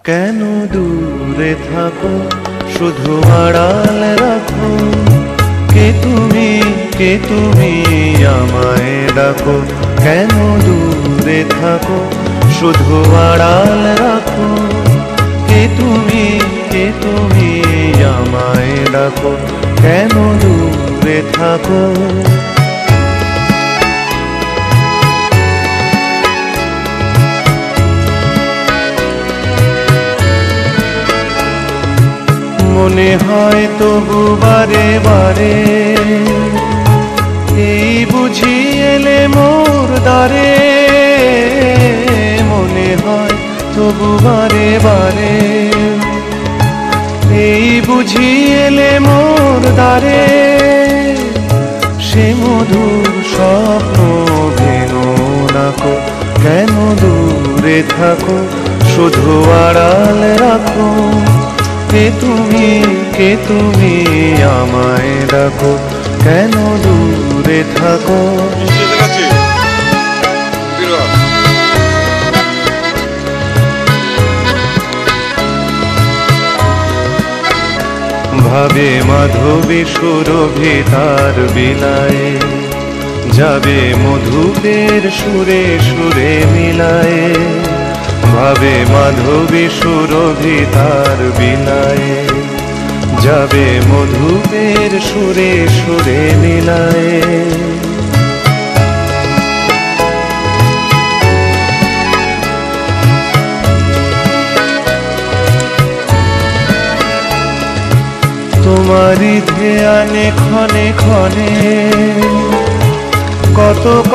কেন দূরে থাকো, শুধু আড়াল রাখো। কে তুমি আমায় ডাকো। কেন দূরে থাকো, শুধু আড়াল রাখো। কে তুমি আমায় ডাকো। কেন দূরে থাকো। মনে হয় তবু বারে বারে, এই বুঝি এলে মোর দ্বারে। মনে হয় তবু বারে বারে, এই বুঝি এলে মোর দ্বারে। সে মধুর স্বপ্ন ভেঙো নাকো। কেন দূরে থাকো, শুধু আড়াল রাখো। কে তুমি আমায় ডাকো। কেন দূরে থাকো। ভাবে মাধবী সুরভি তার বিলায়, যাবে মধুপের সুরে সুরে মিলায়। ভাবে মাধবী সুরভি তার বিলায়, যাবে মধুপের সুরে সুরে মিলায়। তোমারি ধ্যানে ক্ষণে ক্ষণে কত